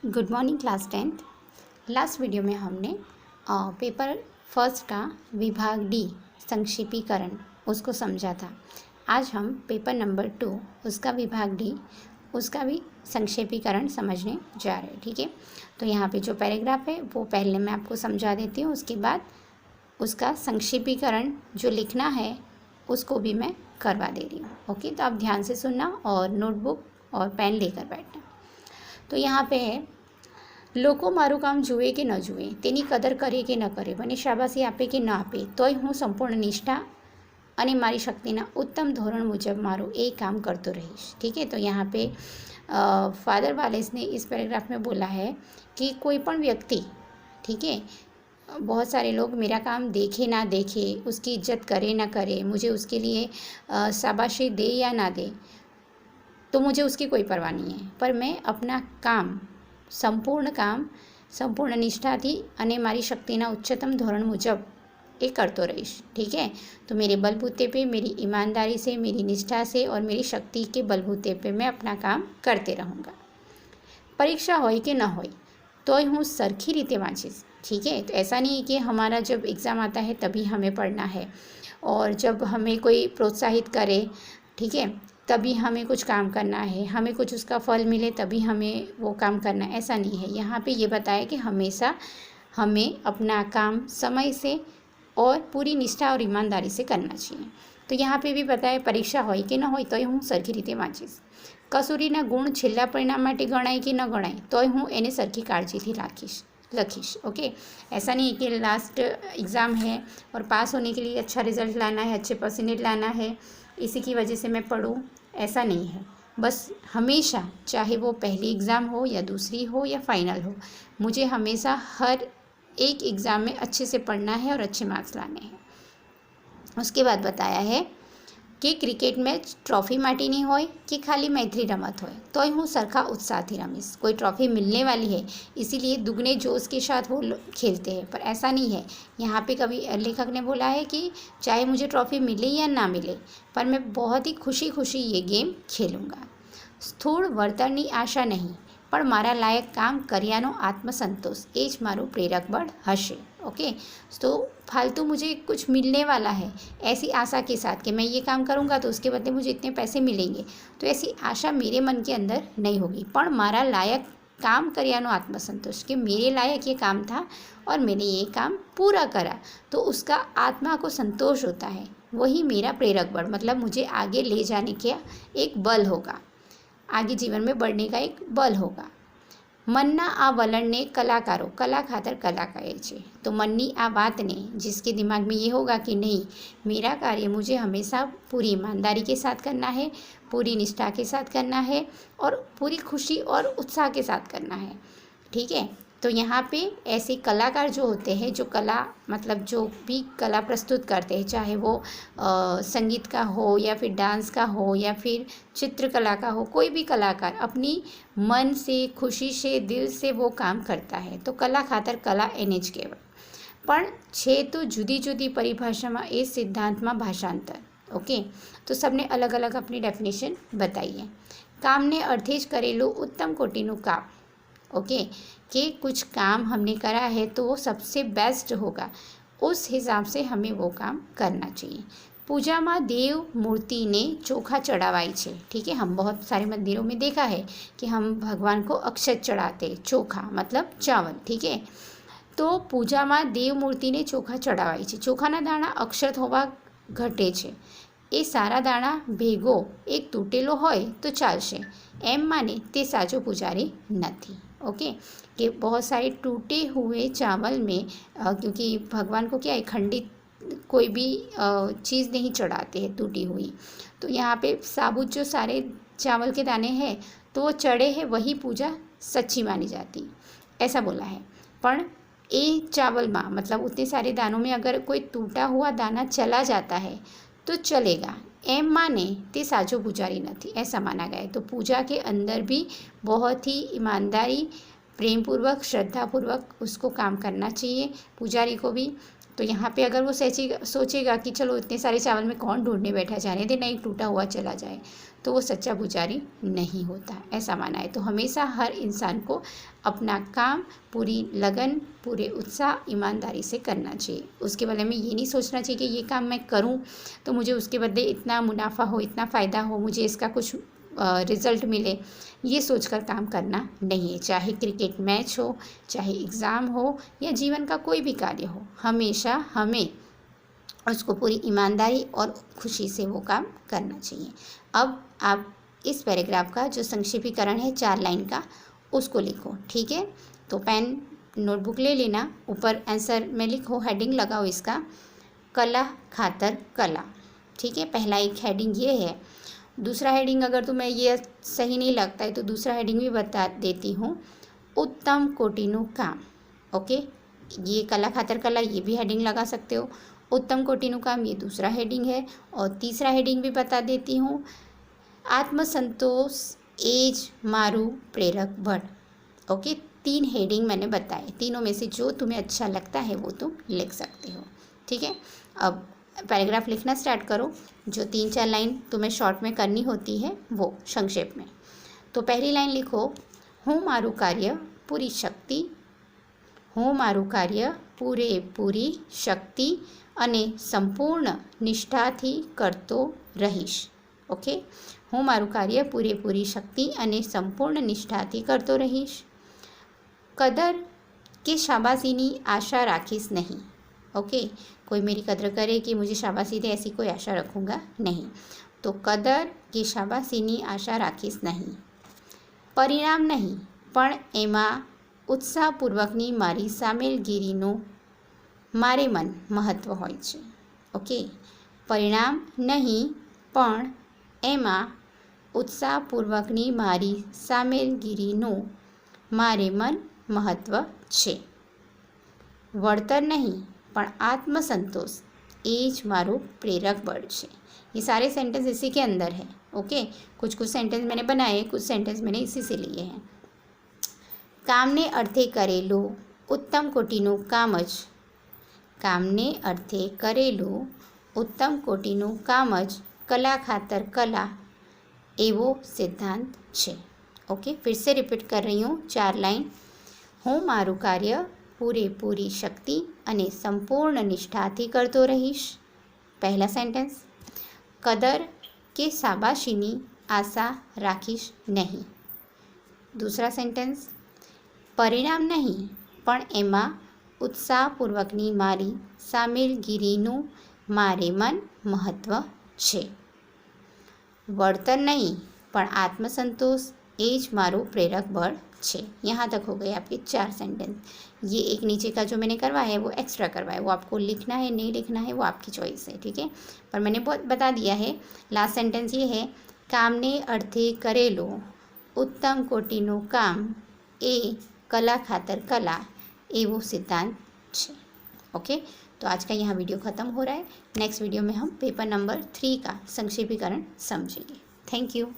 Good morning class 10th। Last video में हमने paper first का विभाग डी संक्षेपीकरण उसको समझा था। आज हम पेपर नंबर 2 उसका विभाग डी उसका भी संक्षेपीकरण समझने जा रहे हैं। ठीक है, तो यहाँ पे जो पैराग्राफ है वो पहले मैं आपको समझा देती हूँ, उसके बाद उसका संक्षेपीकरण जो लिखना है उसको भी मैं करवा दे रही हूँ। ओके, तो आप ध्यान से सुनना और नोटबुक और पेन लेकर बैठना। तो यहाँ पे है, લોકો મારું કામ જુએ કે ન જુએ, તેની કદર કરે કે ન કરે, મને શાબાશી આપે કે ન આપે, તોય હું સંપૂર્ણ નિષ્ઠા અને મારી શક્તિના उत्तम धोरण मुजब मारो એ काम करतो रहीश। ठीक है, तो यहाँ पे फादर वालेस ने इस पैराग्राफ में बोला है कि कोई पण व्यक्ति, ठीक है, बहुत सारे लोग मेरा काम देखे ना देखे, उसकी इज्जत करे ना करे, मुझे उसके लिए शाबाशी दे या ना दे, तो मुझे उसकी कोई परवाह नहीं है, पर मैं अपना काम संपूर्ण निष्ठाथी अने मारी शक्तिना उच्चतम धोरण मुजब ये करतो रहीश। ठीक है, तो मेरे बलबूते पे, मेरी ईमानदारी से, मेरी निष्ठा से और मेरी शक्ति के बलबूते पे मैं अपना काम करते रहूँगा। परीक्षा होय कि न होय तोय हूँ सरखी रीते वाँचीश। ठीक है, तो ऐसा नहीं है कि हमारा जब एग्ज़ाम आता है तभी हमें पढ़ना है और जब हमें कोई प्रोत्साहित करे, ठीक है, तभी हमें कुछ काम करना है, हमें कुछ उसका फल मिले तभी हमें वो काम करना है, ऐसा नहीं है। यहाँ पे ये बताया कि हमेशा हमें अपना काम समय से और पूरी निष्ठा और ईमानदारी से करना चाहिए। तो यहाँ पे भी बताया परीक्षा होय कि न होय तोय हूँ सरखी रीते वाँचीश। कसूरीना गुण छेल्ला परिणाम माटे गणाय कि न गणाय तोय हूँ एने सरखी काळजीथी लखीश। ओके, ऐसा नहीं है कि लास्ट एग्ज़ाम है और पास होने के लिए अच्छा रिजल्ट लाना है, अच्छे परसेंटेज लाना है, इसी की वजह से मैं पढ़ूँ, ऐसा नहीं है। बस हमेशा, चाहे वो पहली एग्ज़ाम हो या दूसरी हो या फाइनल हो, मुझे हमेशा हर एक एग्ज़ाम में अच्छे से पढ़ना है और अच्छे मार्क्स लाने हैं। उसके बाद बताया है कि क्रिकेट मैच ट्रॉफी माटेनी होय कि खाली मैत्री रमत होय तोय हूँ सरखा उत्साहथी रमीश। कोई ट्रॉफी मिलने वाली है इसीलिए दुगने जोश के साथ वो खेलते हैं, पर ऐसा नहीं है। यहाँ पे कभी लेखक ने बोला है कि चाहे मुझे ट्रॉफी मिले या ना मिले, पर मैं बहुत ही खुशी खुशी ये गेम खेलूँगा। स्थूल वर्तननी आशा नहीं, पर मारा लायक काम कर्यानो आत्मसंतोष ए ज मारू प्रेरक बल हशे। ओके, तो फालतू मुझे कुछ मिलने वाला है ऐसी आशा के साथ कि मैं ये काम करूँगा तो उसके बदले मुझे इतने पैसे मिलेंगे, तो ऐसी आशा मेरे मन के अंदर नहीं होगी। पर मारा लायक काम कर्यानो आत्मसंतोष, कि मेरे लायक ये काम था और मैंने ये काम पूरा करा, तो उसका आत्मा को संतोष होता है, वही मेरा प्रेरक बल, मतलब मुझे आगे ले जाने का एक बल होगा, आगे जीवन में बढ़ने का एक बल होगा। मनना आ वलणने कलाकारो कला खातर कला कहे छे। तो मननी आ बात ने, जिसके दिमाग में ये होगा कि नहीं, मेरा कार्य मुझे हमेशा पूरी ईमानदारी के साथ करना है, पूरी निष्ठा के साथ करना है और पूरी खुशी और उत्साह के साथ करना है। ठीक है, तो यहाँ पे ऐसे कलाकार जो होते हैं, जो कला मतलब जो भी कला प्रस्तुत करते हैं, चाहे वो संगीत का हो या फिर डांस का हो या फिर चित्रकला का हो, कोई भी कलाकार अपनी मन से, खुशी से, दिल से वो काम करता है, तो कला खातर कला एने ज कहेवाय। पण छे तो जुदी जुदी परिभाषामां ए सिद्धांतमां भाषांतर। ओके, तो सबने अलग अलग अपनी डेफिनेशन बताई है। कामने अर्थे ज करेलुं उत्तम कोटिनुं काम। ओके, कि कुछ काम हमने करा है तो वो सबसे बेस्ट होगा, उस हिसाब से हमें वो काम करना चाहिए। पूजा में देव मूर्ति ने चोखा चढ़ावाई छे। ठीक है, हम बहुत सारे मंदिरों में देखा है कि हम भगवान को अक्षत चढ़ाते, चोखा मतलब चावल। ठीक है, तो पूजा में देव मूर्ति ने चोखा चढ़ावाई छे। चोखाना दाणा अक्षत होवा घटे छे, ए सारा दाणा भेगो एक तूटेलो होय तो चालशे, एम माने ते साचो पुजारी नथी। ओके, कि बहुत सारे टूटे हुए चावल में क्योंकि भगवान को क्या है, खंडित कोई भी चीज़ नहीं चढ़ाते हैं टूटी हुई, तो यहाँ पे साबुत जो सारे चावल के दाने हैं तो वो चढ़े हैं, वही पूजा सच्ची मानी जाती, ऐसा बोला है। पण ए चावल में मतलब उतने सारे दानों में अगर कोई टूटा हुआ दाना चला जाता है तो चलेगा, एम माने ते साचो पुजारी नथी, ऐसा माना गया है। तो पूजा के अंदर भी बहुत ही ईमानदारी, प्रेम पूर्वक, श्रद्धापूर्वक उसको काम करना चाहिए, पुजारी को भी। तो यहाँ पे अगर वो सोचेगा कि चलो इतने सारे चावल में कौन ढूंढने बैठा, जाने दे, नहीं टूटा हुआ चला जाए, तो वो सच्चा पुजारी नहीं होता, ऐसा माना है। तो हमेशा हर इंसान को अपना काम पूरी लगन, पूरे उत्साह, ईमानदारी से करना चाहिए। उसके बदले में ये नहीं सोचना चाहिए कि ये काम मैं करूं तो मुझे उसके बदले इतना मुनाफा हो, इतना फ़ायदा हो, मुझे इसका कुछ रिज़ल्ट मिले, ये सोचकर काम करना नहीं है। चाहे क्रिकेट मैच हो, चाहे एग्ज़ाम हो, या जीवन का कोई भी कार्य हो, हमेशा हमें उसको पूरी ईमानदारी और खुशी से वो काम करना चाहिए। अब आप इस पैराग्राफ का जो संक्षिप्तीकरण है 4 लाइन का, उसको लिखो, ठीक है। तो पेन नोटबुक ले लेना, ऊपर आंसर में लिखो, हेडिंग लगाओ इसका, कला खातर कला, ठीक है। पहला एक हेडिंग ये है। दूसरा हेडिंग अगर तुम्हें ये सही नहीं लगता है तो दूसरा हेडिंग भी बता देती हूँ, उत्तम कोटिनु काम। ओके, ये कला खातर कला, ये भी हेडिंग लगा सकते हो। उत्तम कोटिनु काम, ये दूसरा हेडिंग है। और तीसरा हेडिंग भी बता देती हूँ, आत्मसंतोष एज मारू प्रेरक बड़। ओके, 3 हेडिंग मैंने बताए, तीनों में से जो तुम्हें अच्छा लगता है वो तुम लिख सकते हो, ठीक है। अब पैराग्राफ लिखना स्टार्ट करो। जो 3-4 लाइन तुम्हें शॉर्ट में करनी होती है वो संक्षेप में। तो पहली लाइन लिखो, हूँ मारू कार्य पूरी शक्ति, हूँ मारू कार्य પૂરી શક્તિ અને સંપૂર્ણ નિષ્ઠાથી કરતો રહીશ. ઓકે, હું મારું કાર્ય પૂરેપૂરી શક્તિ અને સંપૂર્ણ નિષ્ઠાથી કરતો રહીશ. કદર કે શાબાશીની આશા રાખીશ નહીં. ओके, कोई मेरी कदर करे कि मुझे शाबाशी दे ऐसी कोई आशा रखूँगा नहीं. तो कदर कि शाबाशीनी आशा राखीश नहीं. परिणाम नहीं पण एमा उत्साहपूर्वकनी मारी सामेलगीरीनो मारे मन महत्व होय छे. ओके, परिणाम नहीं पण एमा उत्साहपूर्वकनी मारी सामेलगीरीनो मारे मन महत्व छे. वळतर नहीं पण आत्मसंतोष एज मारू प्रेरक बळ छे. ये सारे सेंटेंस इसी के अंदर है. ओके, कुछ कुछ सेंटेंस मैंने बनाए, कुछ सेंटेंस मैंने इसी से लिए हैं. कामने अर्थे करेलो उत्तम कोटिनु काम ज, कामने अर्थे करेलो उत्तम कोटिनु काम ज कला खातर कला एवो सिद्धांत छे. ओके, फिर से रिपीट कर रही हूँ 4 लाइन. हूँ मारू कार्य પૂરેપૂરી શક્તિ અને સંપૂર્ણ નિષ્ઠાથી કરતો રહીશ. પહેલા સેન્ટેન્સ, કદર કે શાબાશીની આશા રાખીશ નહીં. दूसरा સેન્ટેન્સ, પરિણામ નહીં પણ એમાં ઉત્સાહપૂર્વકની મારી સામેલગીરીનું મારે મન મહત્ત્વ છે. વળતર નહીં પણ આત્મસંતોષ એ જ મારું પ્રેરક બળ छे. यहाँ तक हो गए आपके 4 सेंटेंस. ये एक नीचे का जो मैंने करवाया है वो एक्स्ट्रा करवाया है, वो आपको लिखना है नहीं लिखना है वो आपकी चॉइस है, ठीक है. पर मैंने बहुत बता दिया है. लास्ट सेंटेंस ये है, कामने अर्थे करेलो उत्तम कोटिनु काम ए कला खातर कला एवो सिद्धांत छे. ओके, तो आज का यहाँ वीडियो ख़त्म हो रहा है. नेक्स्ट वीडियो में हम पेपर नंबर 3 का संक्षेपीकरण समझेंगे. Thank you.